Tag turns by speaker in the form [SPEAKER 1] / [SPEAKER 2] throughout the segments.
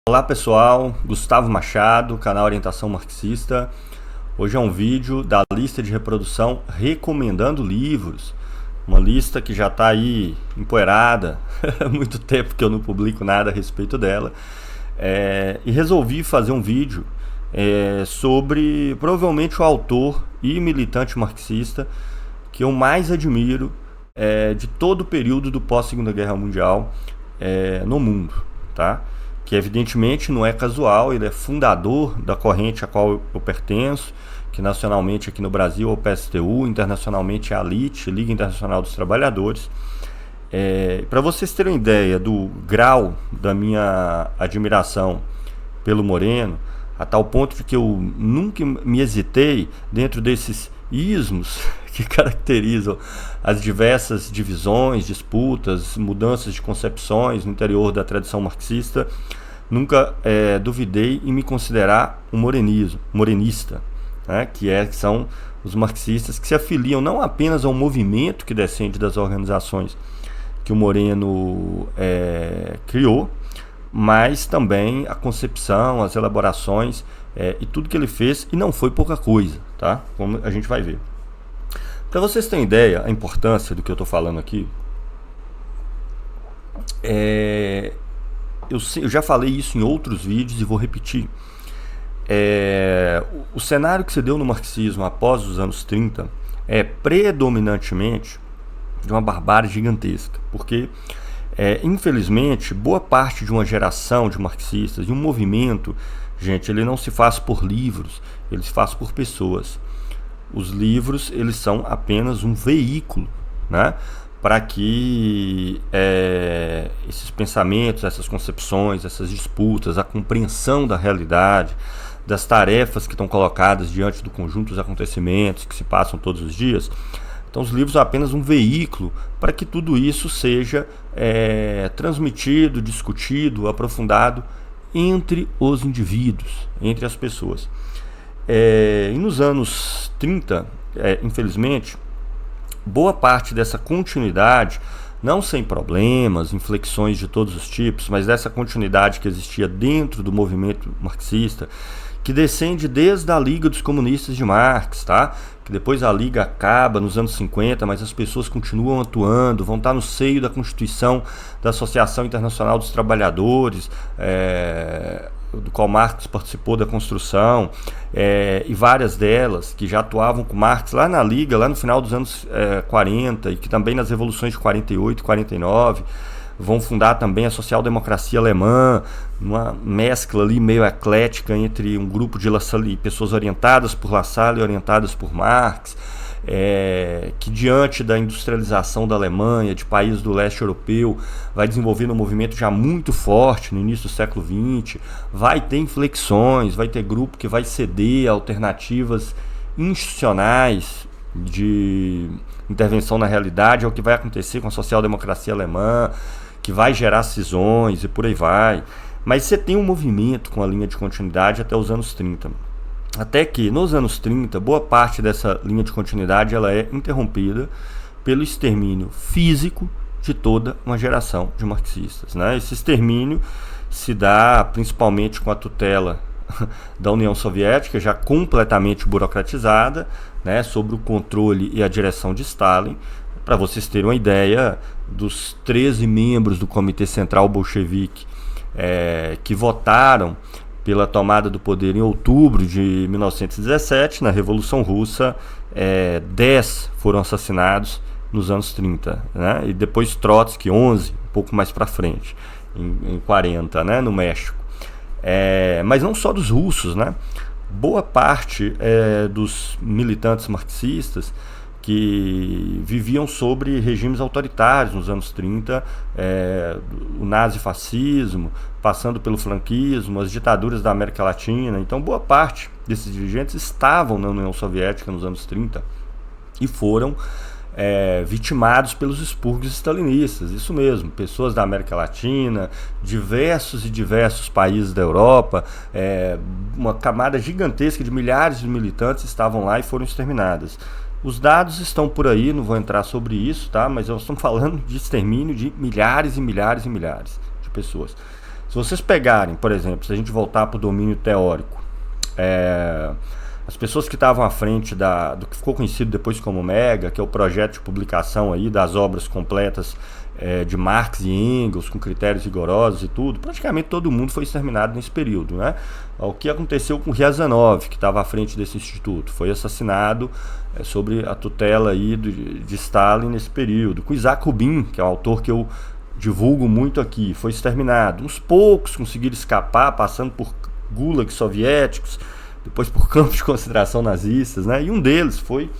[SPEAKER 1] Olá pessoal, Gustavo Machado, canal Orientação Marxista. Hoje é um vídeo da lista de reprodução recomendando livros. Uma lista que já está aí empoeirada, há muito tempo que eu não publico nada a respeito dela. E resolvi fazer um vídeo sobre provavelmente o autor e militante marxista que eu mais admiro de todo o período do pós-Segunda Guerra Mundial no mundo, tá? Que evidentemente não é casual, ele é fundador da corrente a qual eu pertenço, que nacionalmente aqui no Brasil é o PSTU, internacionalmente é a LIT, Liga Internacional dos Trabalhadores. Para vocês terem ideia do grau da minha admiração pelo Moreno, a tal ponto de que eu nunca me hesitei dentro desses ismos que caracterizam as diversas divisões, disputas, mudanças de concepções no interior da tradição marxista, nunca duvidei em me considerar um morenista, né, que são os marxistas que se afiliam não apenas ao movimento que descende das organizações que o Moreno criou, mas também a concepção, as elaborações e tudo que ele fez, e não foi pouca coisa, tá? Como a gente vai ver. Para vocês terem ideia, a importância do que eu estou falando aqui, eu já falei isso em outros vídeos e vou repetir. O cenário que se deu no marxismo após os anos 30 é predominantemente de uma barbárie gigantesca, porque infelizmente boa parte de uma geração de marxistas e um movimento, gente, ele não se faz por livros, ele se faz por pessoas. Os livros, eles são apenas um veículo, né, para que esses pensamentos, essas concepções, essas disputas, a compreensão da realidade, das tarefas que estão colocadas diante do conjunto dos acontecimentos que se passam todos os dias. Então os livros são apenas um veículo para que tudo isso seja transmitido, discutido, aprofundado entre os indivíduos, entre as pessoas. E nos anos 30, infelizmente, boa parte dessa continuidade, não sem problemas, inflexões de todos os tipos, mas dessa continuidade que existia dentro do movimento marxista, que descende desde a Liga dos Comunistas de Marx, tá? Que depois a Liga acaba nos anos 50, mas as pessoas continuam atuando, vão estar no seio da Constituição da Associação Internacional dos Trabalhadores, do qual Marx participou da construção, e várias delas que já atuavam com Marx lá na Liga, lá no final dos anos 40, e que também nas revoluções de 48 e 49, vão fundar também a social-democracia alemã, uma mescla ali meio eclética entre um grupo de pessoas orientadas por Lassalle e orientadas por Marx, que diante da industrialização da Alemanha, de países do leste europeu, vai desenvolvendo um movimento já muito forte no início do século XX, vai ter inflexões, vai ter grupo que vai ceder a alternativas institucionais de intervenção na realidade, é o que vai acontecer com a social-democracia alemã, que vai gerar cisões e por aí vai. Mas você tem um movimento com a linha de continuidade até os anos 30. Até que, nos anos 30, boa parte dessa linha de continuidade ela é interrompida pelo extermínio físico de toda uma geração de marxistas, né? Esse extermínio se dá principalmente com a tutela da União Soviética, já completamente burocratizada, né, sob o controle e a direção de Stalin. Para vocês terem uma ideia, dos 13 membros do Comitê Central Bolchevique que votaram pela tomada do poder em outubro de 1917, na Revolução Russa, 10 foram assassinados nos anos 30, né? E depois Trotsky, 11, um pouco mais para frente, em 40, né, no México. Mas não só dos russos, né? Boa parte dos militantes marxistas que viviam sobre regimes autoritários nos anos 30, o nazifascismo, passando pelo franquismo, as ditaduras da América Latina. Então, boa parte desses dirigentes estavam na União Soviética nos anos 30 e foram vitimados pelos expurgos stalinistas. Isso mesmo, pessoas da América Latina, diversos países da Europa, uma camada gigantesca de milhares de militantes estavam lá e foram exterminadas. Os dados estão por aí, não vou entrar sobre isso, tá? Mas nós estamos falando de extermínio de milhares e milhares e milhares de pessoas. Se vocês pegarem, por exemplo, se a gente voltar para o domínio teórico, as pessoas que estavam à frente do que ficou conhecido depois como MEGA, que é o projeto de publicação aí das obras completas de Marx e Engels, com critérios rigorosos e tudo, praticamente todo mundo foi exterminado nesse período, né? O que aconteceu com Riazanov, que estava à frente desse instituto, foi assassinado sob a tutela aí de Stalin nesse período. Com Isaac Rubin, que é um autor que eu divulgo muito aqui, foi exterminado. Uns poucos conseguiram escapar, passando por gulags soviéticos, depois por campos de concentração nazistas, né? E um deles foi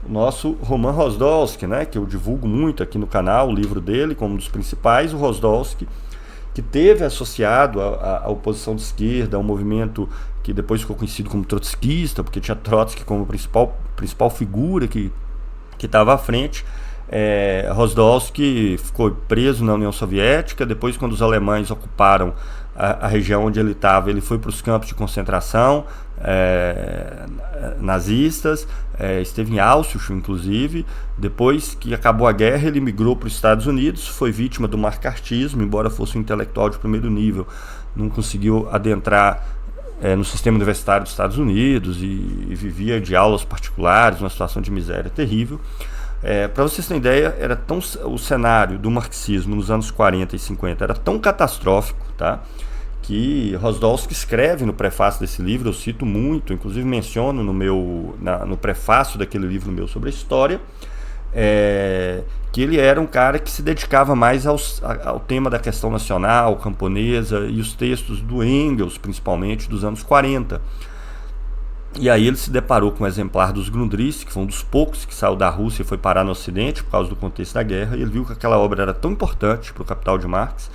[SPEAKER 1] o nosso Roman Rozdolsky, né? Que eu divulgo muito aqui no canal, o livro dele como um dos principais. O Rozdolsky, que teve associado à oposição de esquerda, ao movimento que depois ficou conhecido como trotskista, porque tinha Trotsky como principal figura que estava à frente. Rozdolsky ficou preso na União Soviética. Depois, quando os alemães ocuparam a região onde ele estava, ele foi para os campos de concentração nazistas, esteve em Auschwitz, inclusive. Depois que acabou a guerra, ele migrou para os Estados Unidos, foi vítima do macartismo, embora fosse um intelectual de primeiro nível, não conseguiu adentrar no sistema universitário dos Estados Unidos e vivia de aulas particulares, uma situação de miséria terrível. Para vocês terem ideia, o cenário do marxismo nos anos 40 e 50 era tão catastrófico, tá, que Rozdolsky escreve no prefácio desse livro, eu cito muito, inclusive menciono no prefácio daquele livro meu sobre a história, que ele era um cara que se dedicava mais ao tema da questão nacional, camponesa, e os textos do Engels, principalmente, dos anos 40. E aí ele se deparou com o exemplar dos Grundrisse, que foi um dos poucos que saiu da Rússia e foi parar no Ocidente por causa do contexto da guerra, e ele viu que aquela obra era tão importante para o Capital de Marx,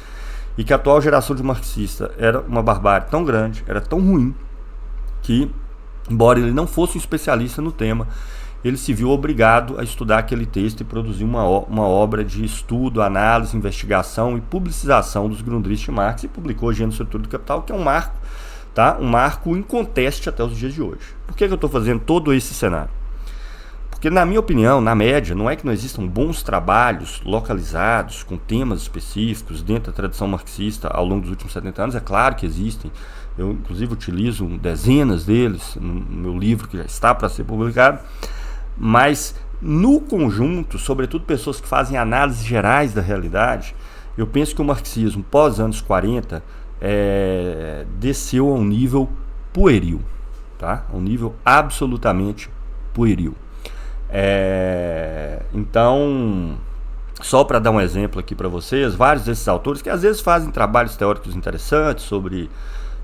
[SPEAKER 1] e que a atual geração de marxistas era uma barbárie tão grande, era tão ruim, que, embora ele não fosse um especialista no tema, ele se viu obrigado a estudar aquele texto e produzir uma obra de estudo, análise, investigação e publicização dos Grundrisse de Marx, e publicou Gênero e Estrutura do Capital, que é um marco, tá? Um marco inconteste até os dias de hoje. Por que eu estou fazendo todo esse cenário? Porque, na minha opinião, na média, não é que não existam bons trabalhos localizados, com temas específicos, dentro da tradição marxista ao longo dos últimos 70 anos, é claro que existem. Eu, inclusive, utilizo dezenas deles no meu livro, que já está para ser publicado, mas, no conjunto, sobretudo pessoas que fazem análises gerais da realidade, eu penso que o marxismo, pós anos 40, desceu a um nível pueril, tá? Um nível absolutamente pueril. Então, só para dar um exemplo aqui para vocês, vários desses autores que às vezes fazem trabalhos teóricos interessantes sobre,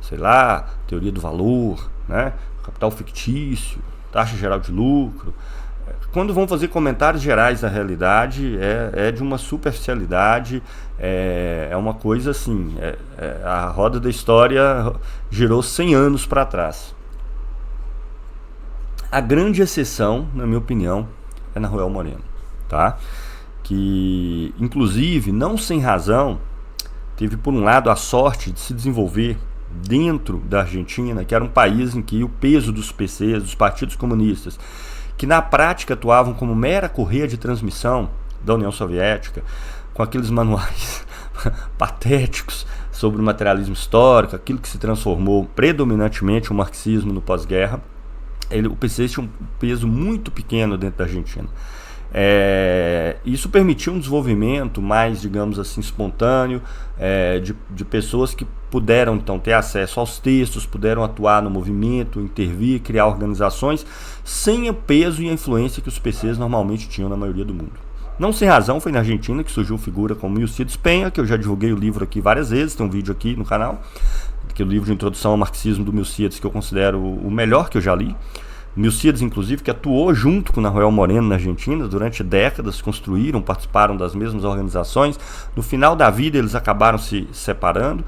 [SPEAKER 1] sei lá, teoria do valor, né? Capital fictício, taxa geral de lucro, quando vão fazer comentários gerais da realidade, de uma superficialidade, é uma coisa assim, a roda da história girou 100 anos para trás. A grande exceção, na minha opinião, é Nahuel Moreno, tá? Que, inclusive, não sem razão, teve, por um lado, a sorte de se desenvolver dentro da Argentina, que era um país em que o peso dos PCs, dos partidos comunistas, que na prática atuavam como mera correia de transmissão da União Soviética, com aqueles manuais patéticos sobre o materialismo histórico, aquilo que se transformou predominantemente o marxismo no pós-guerra, o PC tinha um peso muito pequeno dentro da Argentina. Isso permitiu um desenvolvimento mais, digamos assim, espontâneo, de pessoas que puderam então ter acesso aos textos, puderam atuar no movimento, intervir, criar organizações, sem o peso e a influência que os PCs normalmente tinham na maioria do mundo. Não sem razão, foi na Argentina que surgiu figura como Milciades Penha, que eu já divulguei o livro aqui várias vezes, tem um vídeo aqui no canal, que é o livro de introdução ao marxismo do Milciades, que eu considero o melhor que eu já li. Milciades, inclusive, que atuou junto com Nahuel Moreno na Argentina durante décadas, participaram das mesmas organizações. No final da vida eles acabaram se separando,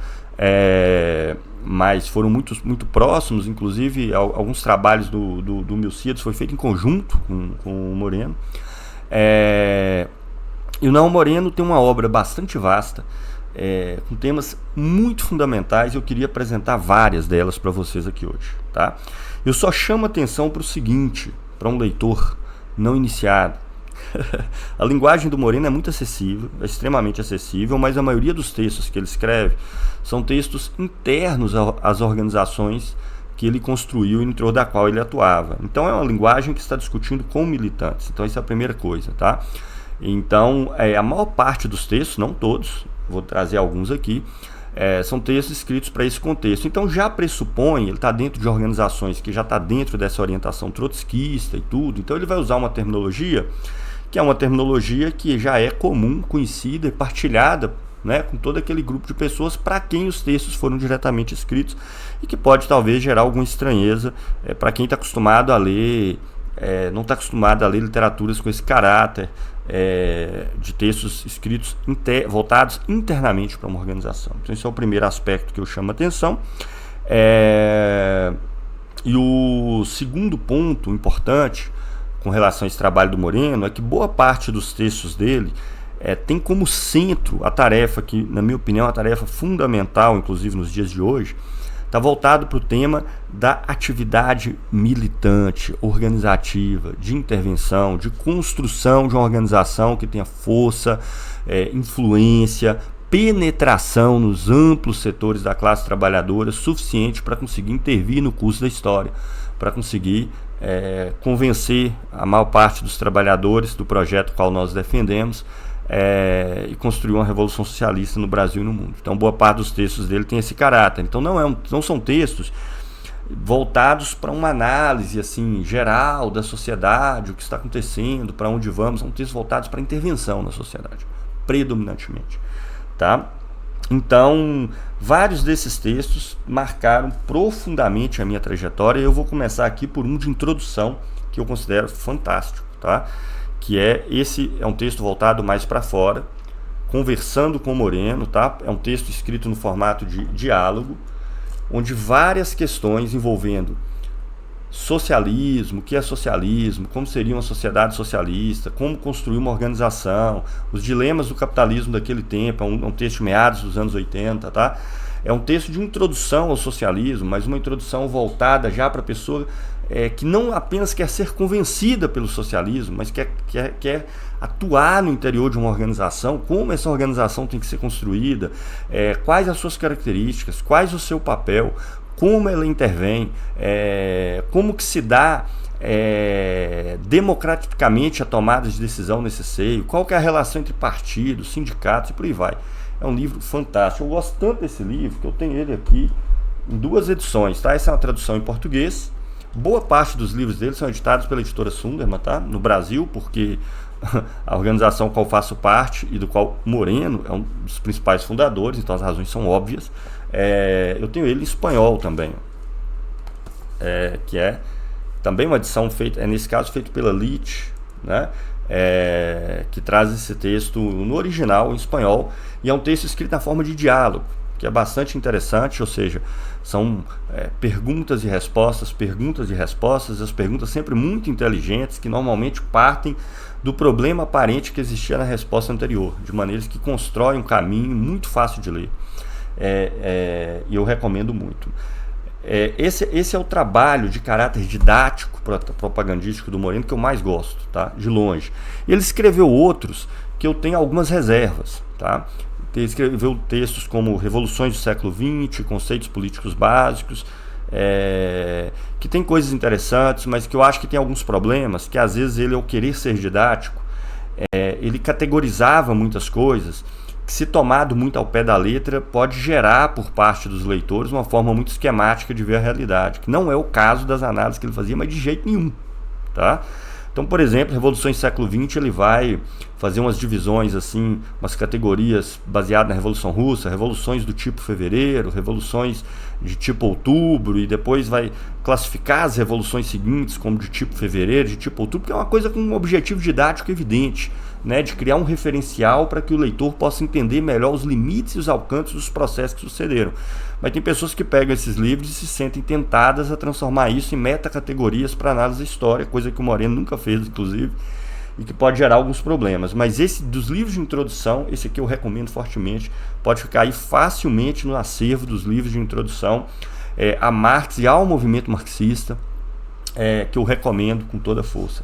[SPEAKER 1] mas foram muito próximos. Inclusive alguns trabalhos do Milciades foi feito em conjunto com o Moreno. E o Nahuel Moreno tem uma obra bastante vasta, com temas muito fundamentais. Eu queria apresentar várias delas para vocês aqui hoje, tá? Eu só chamo atenção para o seguinte, para um leitor não iniciado, A linguagem do Moreno é muito acessível, é extremamente acessível, mas a maioria dos textos que ele escreve são textos internos às organizações que ele construiu e dentro da qual ele atuava. Então é uma linguagem que está discutindo com militantes. Então essa é a primeira coisa, tá? Então a maior parte dos textos, não todos, vou trazer alguns aqui, são textos escritos para esse contexto. Então já pressupõe, ele está dentro de organizações que já está dentro dessa orientação trotskista e tudo, então ele vai usar uma terminologia que é uma terminologia que já é comum, conhecida e partilhada, né, com todo aquele grupo de pessoas para quem os textos foram diretamente escritos e que pode talvez gerar alguma estranheza para quem está acostumado a ler, não está acostumado a ler literaturas com esse caráter de textos escritos voltados internamente para uma organização. Então esse é o primeiro aspecto que eu chamo a atenção. E o segundo ponto importante com relação a esse trabalho do Moreno é que boa parte dos textos dele tem como centro a tarefa que, na minha opinião, é uma tarefa fundamental, inclusive nos dias de hoje, está voltado para o tema da atividade militante, organizativa, de intervenção, de construção de uma organização que tenha força, influência, penetração nos amplos setores da classe trabalhadora suficiente para conseguir intervir no curso da história, para conseguir convencer a maior parte dos trabalhadores do projeto qual nós defendemos e construir uma revolução socialista no Brasil e no mundo. Então boa parte dos textos dele tem esse caráter. Então não são textos voltados para uma análise assim, geral da sociedade, o que está acontecendo, para onde vamos. São textos voltados para a intervenção na sociedade, predominantemente. Tá? Então, vários desses textos marcaram profundamente a minha trajetória e eu vou começar aqui por um de introdução que eu considero fantástico, tá? Que esse é um texto voltado mais para fora, Conversando com Moreno, tá? É um texto escrito no formato de diálogo, onde várias questões envolvendo socialismo, o que é socialismo, como seria uma sociedade socialista, como construir uma organização, os dilemas do capitalismo daquele tempo, é um texto de meados dos anos 80, tá? É um texto de introdução ao socialismo, mas uma introdução voltada já para a pessoa que não apenas quer ser convencida pelo socialismo, mas quer atuar no interior de uma organização, como essa organização tem que ser construída, quais as suas características, quais o seu papel, como ela intervém, como que se dá democraticamente a tomada de decisão nesse seio, qual que é a relação entre partidos, sindicatos e por aí vai. É um livro fantástico. Eu gosto tanto desse livro que eu tenho ele aqui em 2 edições, tá? Essa é uma tradução em português. Boa parte dos livros dele são editados pela editora Sunderman, tá? No Brasil, porque a organização qual faço parte e do qual Moreno é um dos principais fundadores, então as razões são óbvias. Eu tenho ele em espanhol também, que é também uma edição feita, nesse caso feito pela Lit, né? Que traz esse texto no original em espanhol e é um texto escrito na forma de diálogo, que é bastante interessante, ou seja, são perguntas e respostas, as perguntas sempre muito inteligentes que normalmente partem do problema aparente que existia na resposta anterior, de maneiras que constroem um caminho muito fácil de ler. E eu recomendo muito. Esse é o trabalho de caráter didático, propagandístico do Moreno que eu mais gosto, tá? De longe. Ele escreveu outros que eu tenho algumas reservas, tá? Ele escreveu textos como Revoluções do século XX, Conceitos Políticos Básicos, que tem coisas interessantes, mas que eu acho que tem alguns problemas, que às vezes ele, ao querer ser didático, ele categorizava muitas coisas, que se tomado muito ao pé da letra, pode gerar por parte dos leitores uma forma muito esquemática de ver a realidade, que não é o caso das análises que ele fazia, mas de jeito nenhum, tá? Então, por exemplo, Revoluções do século XX, ele vai fazer umas divisões, assim, umas categorias baseadas na Revolução Russa, revoluções do tipo fevereiro, revoluções de tipo outubro, e depois vai classificar as revoluções seguintes como de tipo fevereiro, de tipo outubro, que é uma coisa com um objetivo didático evidente, né, de criar um referencial para que o leitor possa entender melhor os limites e os alcances dos processos que sucederam. Mas tem pessoas que pegam esses livros e se sentem tentadas a transformar isso em metacategorias para análise da história, coisa que o Moreno nunca fez, inclusive, e que pode gerar alguns problemas. Mas esse dos livros de introdução, esse aqui eu recomendo fortemente, pode ficar aí facilmente no acervo dos livros de introdução a Marx e ao movimento marxista, que eu recomendo com toda a força.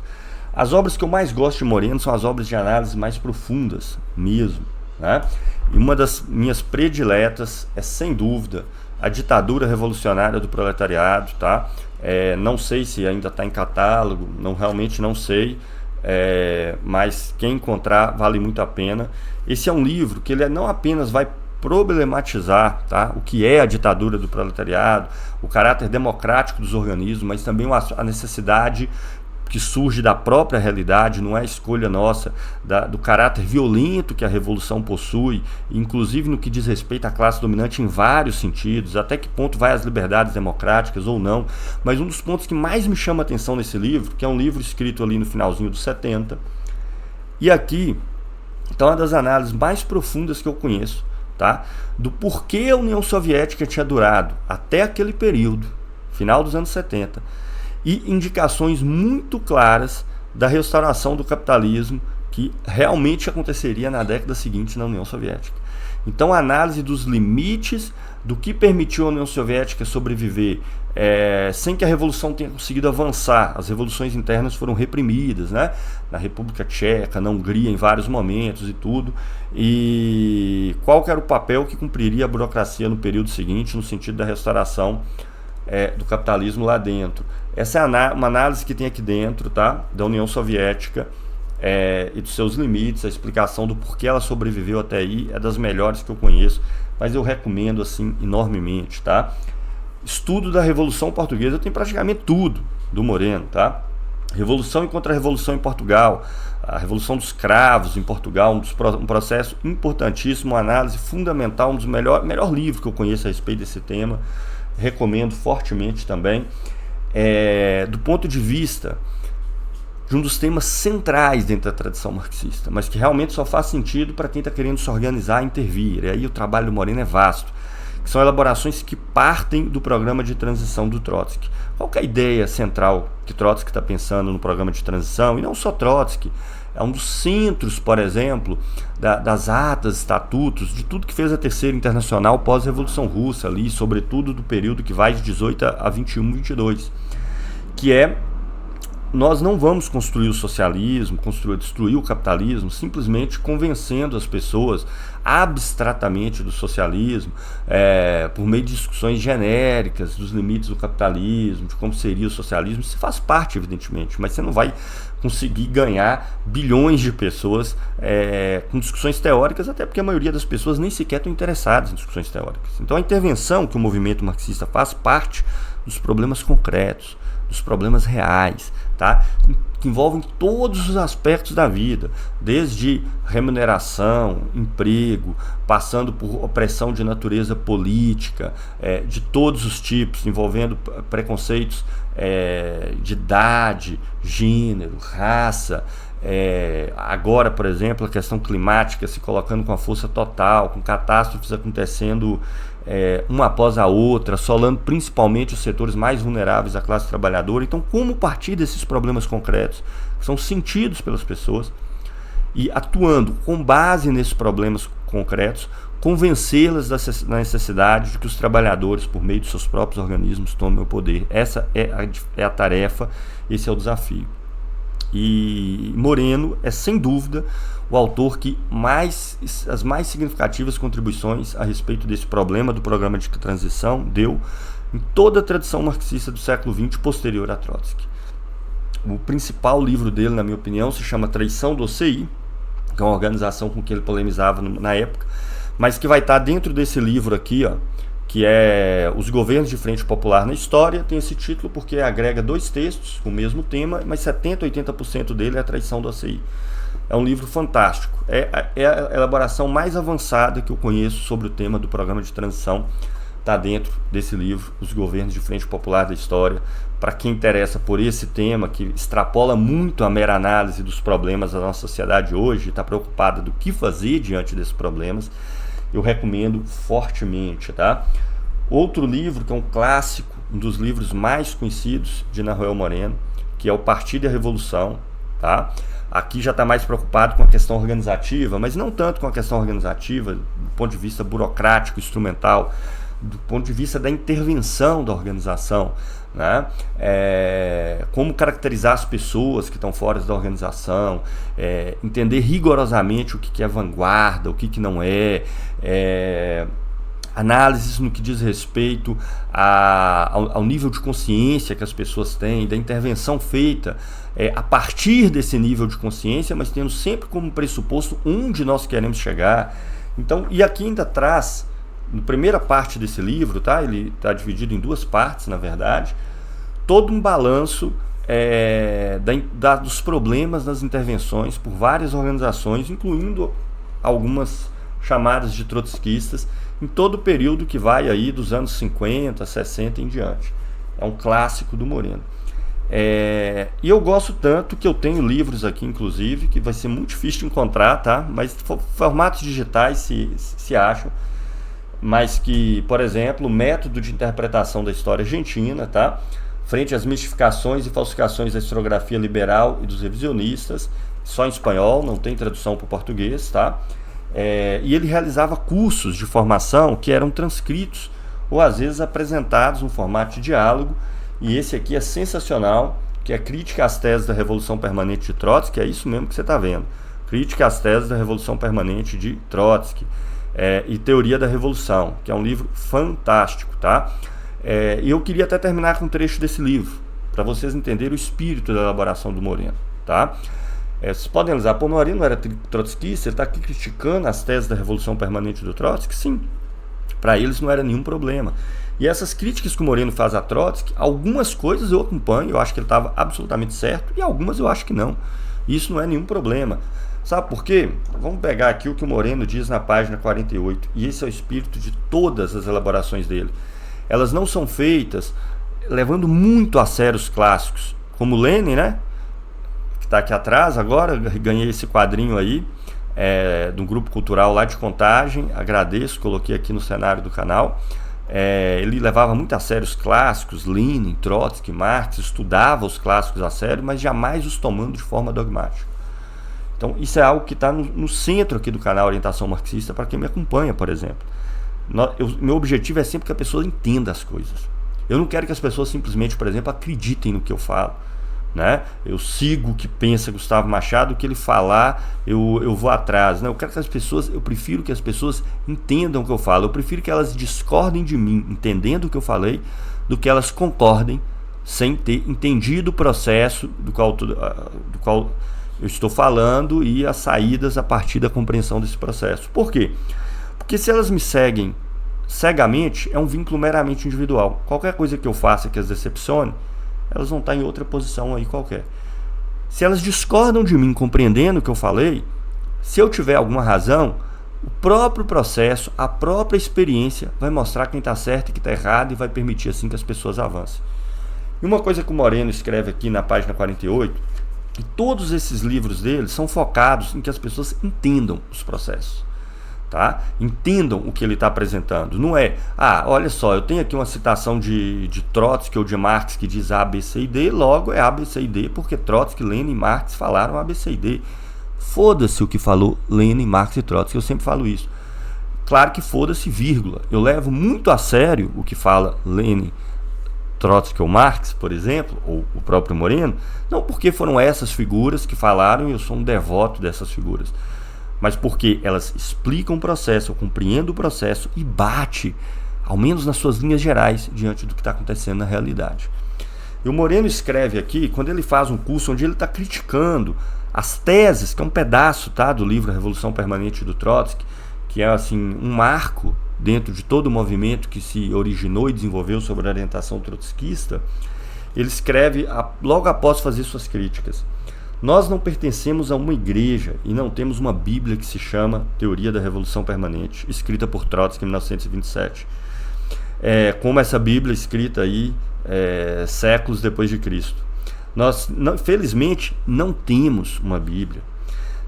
[SPEAKER 1] As obras que eu mais gosto de Moreno são as obras de análise mais profundas mesmo, né? E uma das minhas prediletas é, sem dúvida, A Ditadura Revolucionária do Proletariado, tá? Não sei se ainda está em catálogo, realmente não sei, mas quem encontrar vale muito a pena. Esse é um livro que ele não apenas vai problematizar, tá, o que é a ditadura do proletariado, o caráter democrático dos organismos, mas também a necessidade que surge da própria realidade, não é escolha nossa, do caráter violento que a revolução possui, inclusive no que diz respeito à classe dominante em vários sentidos, até que ponto vai as liberdades democráticas ou não. Mas um dos pontos que mais me chama a atenção nesse livro, que é um livro escrito ali no finalzinho dos 70, e aqui está uma das análises mais profundas que eu conheço, tá, do porquê a União Soviética tinha durado até aquele período, final dos anos 70, e indicações muito claras da restauração do capitalismo que realmente aconteceria na década seguinte na União Soviética. Então, a análise dos limites do que permitiu a União Soviética sobreviver sem que a revolução tenha conseguido avançar. As revoluções internas foram reprimidas, né? Na República Tcheca, na Hungria, em vários momentos e tudo. E qual que era o papel que cumpriria a burocracia no período seguinte, no sentido da restauração do capitalismo lá dentro. Essa é uma análise que tem aqui dentro, tá, da União Soviética e dos seus limites, a explicação do porquê ela sobreviveu até aí, é das melhores que eu conheço, mas eu recomendo assim enormemente, tá? Estudo da Revolução Portuguesa, eu tenho praticamente tudo do Moreno, tá? Revolução e Contra-Revolução em Portugal, a Revolução dos Cravos em Portugal, um processo importantíssimo, uma análise fundamental, um dos melhor livro que eu conheço a respeito desse tema, recomendo fortemente também. Do ponto de vista de um dos temas centrais dentro da tradição marxista, mas que realmente só faz sentido para quem está querendo se organizar e intervir. E aí o trabalho do Moreno é vasto, que são elaborações que partem do programa de transição do Trotsky. Qual que é a ideia central que Trotsky está pensando no programa de transição? E não só Trotsky, é um dos centros, por exemplo, das atas, estatutos, de tudo que fez a Terceira Internacional pós-Revolução Russa, ali, sobretudo do período que vai de 18 a 21, 22, que nós não vamos construir o socialismo, destruir o capitalismo, simplesmente convencendo as pessoas abstratamente do socialismo, por meio de discussões genéricas dos limites do capitalismo, de como seria o socialismo. Isso faz parte, evidentemente, mas você não vai conseguir ganhar bilhões de pessoas com discussões teóricas, até porque a maioria das pessoas nem sequer estão interessadas em discussões teóricas. Então a intervenção que o movimento marxista faz parte dos problemas concretos, dos problemas reais, tá? Que envolvem todos os aspectos da vida, desde remuneração, emprego, passando por opressão de natureza política, de todos os tipos, envolvendo preconceitos de idade, gênero, raça. Agora, por exemplo, a questão climática se colocando com a força total, com catástrofes acontecendo uma após a outra, assolando principalmente os setores mais vulneráveis da classe trabalhadora. Então, como partir desses problemas concretos, que são sentidos pelas pessoas, e atuando com base nesses problemas concretos, convencê-las da necessidade de que os trabalhadores, por meio de seus próprios organismos, tomem o poder. Essa é a tarefa, esse é o desafio. E Moreno é, sem dúvida, o autor que as mais significativas contribuições a respeito desse problema do programa de transição deu em toda a tradição marxista do século XX posterior a Trotsky. O principal livro dele, na minha opinião, se chama Traição do OCI, que é uma organização com que ele polemizava na época, mas que vai estar dentro desse livro aqui, ó, que é Os Governos de Frente Popular na História. Tem esse título porque agrega 2 textos com o mesmo tema, mas 70% a 80% dele é a traição do ACI. É um livro fantástico. É a elaboração mais avançada que eu conheço sobre o tema do programa de transição. Está dentro desse livro, Os Governos de Frente Popular da História. Para quem interessa por esse tema, que extrapola muito a mera análise dos problemas da nossa sociedade hoje, está preocupada do que fazer diante desses problemas, eu recomendo fortemente, tá? Outro livro que é um clássico, um dos livros mais conhecidos de Nahuel Moreno, que é O Partido e a Revolução, tá? Aqui já está mais preocupado com a questão organizativa, mas não tanto com a questão organizativa do ponto de vista burocrático, instrumental, do ponto de vista da intervenção da organização, né? Como caracterizar as pessoas que estão fora da organização, entender rigorosamente o que é vanguarda, o que não é, análises no que diz respeito ao nível de consciência que as pessoas têm, da intervenção feita a partir desse nível de consciência, mas tendo sempre como pressuposto onde nós queremos chegar. Então, e aqui ainda traz, na primeira parte desse livro, tá? Ele está dividido em 2 partes, na verdade, todo um balanço dos problemas nas intervenções por várias organizações, incluindo algumas chamadas de trotskistas, em todo o período que vai aí dos anos 50, 60 em diante. É um clássico do Moreno. E eu gosto tanto que eu tenho livros aqui, inclusive, que vai ser muito difícil de encontrar, tá? Mas formatos digitais se acham, mas que, por exemplo, o método de interpretação da história argentina, tá? Frente às mistificações e falsificações da historiografia liberal e dos revisionistas, só em espanhol, não tem tradução para o português, tá? E ele realizava cursos de formação que eram transcritos ou às vezes apresentados no formato de diálogo, e esse aqui é sensacional, que é Crítica às Teses da Revolução Permanente de Trotsky, é isso mesmo que você está vendo, Crítica às Teses da Revolução Permanente de Trotsky, e Teoria da Revolução, que é um livro fantástico, tá? E eu queria até terminar com um trecho desse livro, para vocês entenderem o espírito da elaboração do Moreno, tá? Vocês podem analisar, o Moreno não era trotskista, ele está aqui criticando as teses da Revolução Permanente do Trotsky? Sim, para eles não era nenhum problema. E essas críticas que o Moreno faz a Trotsky, algumas coisas eu acompanho, eu acho que ele estava absolutamente certo, e algumas eu acho que não. Isso não é nenhum problema. Sabe por quê? Vamos pegar aqui o que o Moreno diz na página 48, e esse é o espírito de todas as elaborações dele. Elas não são feitas levando muito a sério os clássicos, como Lenin, né? Que está aqui atrás agora, ganhei esse quadrinho aí, de um grupo cultural lá de Contagem, agradeço, coloquei aqui no cenário do canal. Ele levava muito a sério os clássicos, Lenin, Trotsky, Marx, estudava os clássicos a sério, mas jamais os tomando de forma dogmática. Então isso é algo que está no centro aqui do canal Orientação Marxista, para quem me acompanha, por exemplo. Meu objetivo é sempre que a pessoa entenda as coisas. Eu não quero que as pessoas simplesmente, por exemplo, acreditem no que eu falo, né? Eu sigo o que pensa Gustavo Machado, o que ele falar, eu vou atrás, né? Eu prefiro que as pessoas entendam o que eu falo, eu prefiro que elas discordem de mim, entendendo o que eu falei, do que elas concordem sem ter entendido o processo do qual eu estou falando e as saídas a partir da compreensão desse processo. Por quê? Porque se elas me seguem cegamente, é um vínculo meramente individual. Qualquer coisa que eu faça que as decepcione, elas vão estar em outra posição aí qualquer. Se elas discordam de mim compreendendo o que eu falei, se eu tiver alguma razão, o próprio processo, a própria experiência vai mostrar quem está certo e quem está errado e vai permitir assim que as pessoas avancem. E uma coisa que o Moreno escreve aqui na página 48, que todos esses livros dele são focados em que as pessoas entendam os processos. Tá? Entendam o que ele está apresentando. Não é, olha só, eu tenho aqui uma citação de Trotsky ou de Marx que diz A, B, C e D, logo é A, B, C e D, porque Trotsky, Lenin e Marx falaram A, B, C e D. Foda-se o que falou Lenin, Marx e Trotsky, eu sempre falo isso. Claro que foda-se, vírgula. Eu levo muito a sério o que fala Lenin, Trotsky ou Marx, por exemplo, ou o próprio Moreno, não porque foram essas figuras que falaram e eu sou um devoto dessas figuras, mas porque elas explicam o processo, eu compreendo o processo e bate, ao menos nas suas linhas gerais, diante do que está acontecendo na realidade. E o Moreno escreve aqui, quando ele faz um curso onde ele está criticando as teses, que é um pedaço, tá, do livro A Revolução Permanente do Trotsky, que é assim, um marco dentro de todo o movimento que se originou e desenvolveu sobre a orientação trotskista. Ele escreve, logo após fazer suas críticas: nós não pertencemos a uma igreja e não temos uma Bíblia que se chama Teoria da Revolução Permanente, escrita por Trotsky em 1927. Como essa Bíblia escrita aí séculos depois de Cristo. Nós, felizmente, não temos uma Bíblia.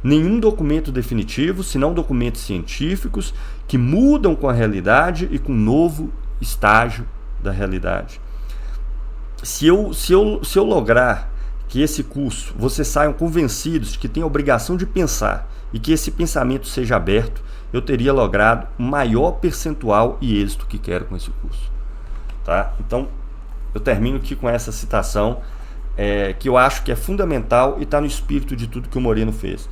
[SPEAKER 1] Nenhum documento definitivo, senão documentos científicos que mudam com a realidade e com um novo estágio da realidade. Se eu lograr que esse curso, vocês saiam convencidos de que tem a obrigação de pensar e que esse pensamento seja aberto, eu teria logrado o maior percentual e êxito que quero com esse curso. Tá? Então, eu termino aqui com essa citação, que eu acho que é fundamental e está no espírito de tudo que o Moreno fez.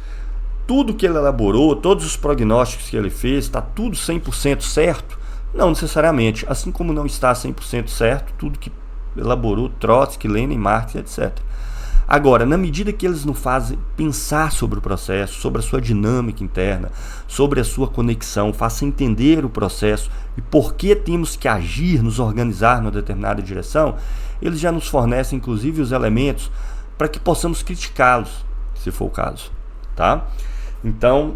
[SPEAKER 1] Tudo que ele elaborou, todos os prognósticos que ele fez, está tudo 100% certo? Não necessariamente, assim como não está 100% certo tudo que elaborou Trotsky, Lenin, Marx, etc. Agora, na medida que eles nos fazem pensar sobre o processo, sobre a sua dinâmica interna, sobre a sua conexão, façam entender o processo e por que temos que agir, nos organizar numa determinada direção, eles já nos fornecem, inclusive, os elementos para que possamos criticá-los, se for o caso, tá? Então,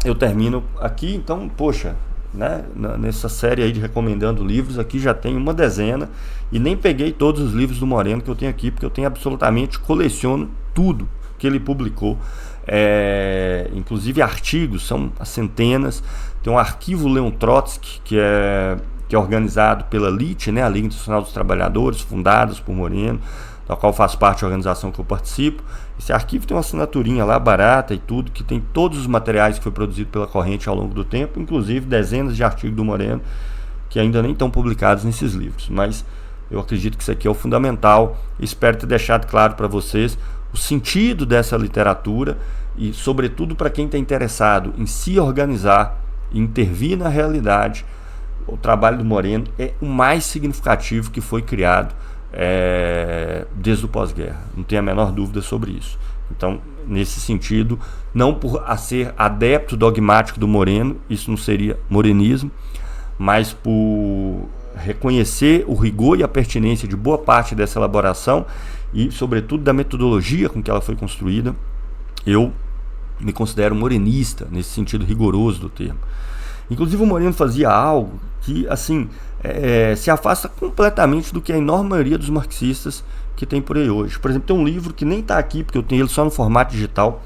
[SPEAKER 1] eu termino aqui. Então, poxa, né, nessa série aí de recomendando livros, aqui já tem uma dezena e nem peguei todos os livros do Moreno que eu tenho aqui, porque eu tenho absolutamente, coleciono tudo que ele publicou, inclusive artigos, são centenas. Tem um arquivo Leon Trotsky, que é organizado pela LIT, né, a Liga Internacional dos Trabalhadores, fundados por Moreno, da qual faz parte da organização que eu participo. Esse arquivo tem uma assinaturinha lá barata e tudo, que tem todos os materiais que foi produzido pela corrente ao longo do tempo, inclusive dezenas de artigos do Moreno que ainda nem estão publicados nesses livros, mas eu acredito que isso aqui é o fundamental. Espero ter deixado claro para vocês o sentido dessa literatura e, sobretudo, para quem está interessado em se organizar e intervir na realidade, o trabalho do Moreno é o mais significativo que foi criado desde o pós-guerra, não tenho a menor dúvida sobre isso. Então, nesse sentido, não por ser adepto dogmático do Moreno, isso não seria morenismo, mas por reconhecer o rigor e a pertinência de boa parte dessa elaboração e, sobretudo, da metodologia com que ela foi construída, eu me considero morenista, nesse sentido rigoroso do termo. Inclusive, o Moreno fazia algo que, assim, se afasta completamente do que a enorme maioria dos marxistas que tem por aí hoje. Por exemplo, tem um livro que nem está aqui, porque eu tenho ele só no formato digital,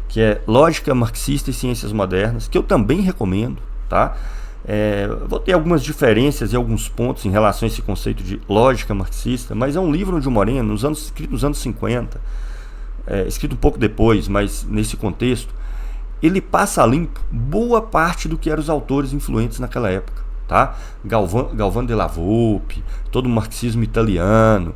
[SPEAKER 1] que é Lógica Marxista e Ciências Modernas, que eu também recomendo, tá? Vou ter algumas diferenças e alguns pontos em relação a esse conceito de lógica marxista, mas é um livro de Moreno, escrito nos anos 50, escrito um pouco depois, mas nesse contexto, ele passa a limpo boa parte do que eram os autores influentes naquela época, tá? Galvão de la Volpe, todo o marxismo italiano,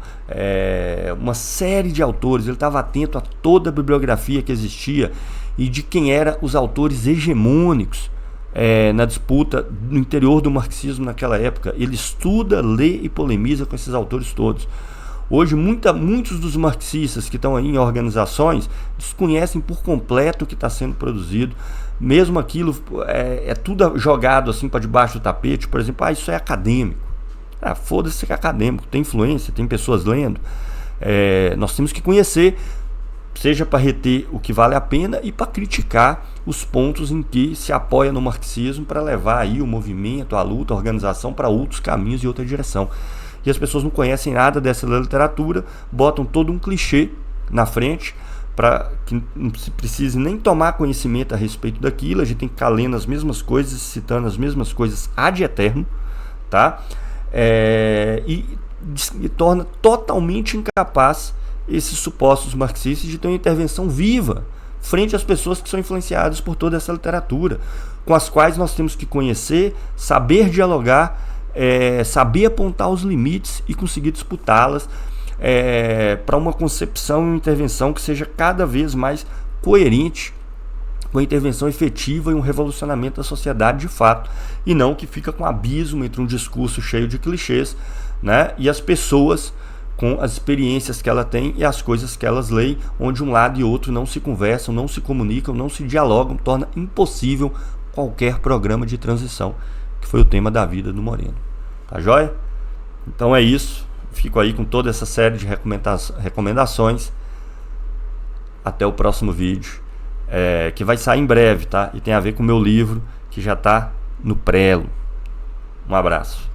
[SPEAKER 1] uma série de autores. Ele estava atento a toda a bibliografia que existia e de quem eram os autores hegemônicos na disputa no interior do marxismo naquela época. Ele estuda, lê e polemiza com esses autores todos. Hoje, muitos dos marxistas que estão aí em organizações desconhecem por completo o que está sendo produzido. Mesmo aquilo tudo jogado assim para debaixo do tapete. Por exemplo, isso é acadêmico. Foda-se que é acadêmico, tem influência, tem pessoas lendo. Nós temos que conhecer, seja para reter o que vale a pena e para criticar os pontos em que se apoia no marxismo para levar aí o movimento, a luta, a organização para outros caminhos e outra direção. E as pessoas não conhecem nada dessa literatura, botam todo um clichê na frente para que não se precise nem tomar conhecimento a respeito daquilo. A gente tem que ficar lendo as mesmas coisas, citando as mesmas coisas ad eterno, tá? E torna totalmente incapaz esses supostos marxistas de ter uma intervenção viva frente às pessoas que são influenciadas por toda essa literatura, com as quais nós temos que conhecer, saber dialogar, saber apontar os limites e conseguir disputá-las para uma concepção e uma intervenção que seja cada vez mais coerente com a intervenção efetiva e um revolucionamento da sociedade de fato, e não que fica com um abismo entre um discurso cheio de clichês, né, e as pessoas com as experiências que ela tem e as coisas que elas leem, onde um lado e outro não se conversam, não se comunicam, não se dialogam, torna impossível qualquer programa de transição, que foi o tema da vida do Moreno. Tá joia? Então é isso. Fico aí com toda essa série de recomendações. Até o próximo vídeo, que vai sair em breve, tá? E tem a ver com o meu livro, que já está no prelo. Um abraço.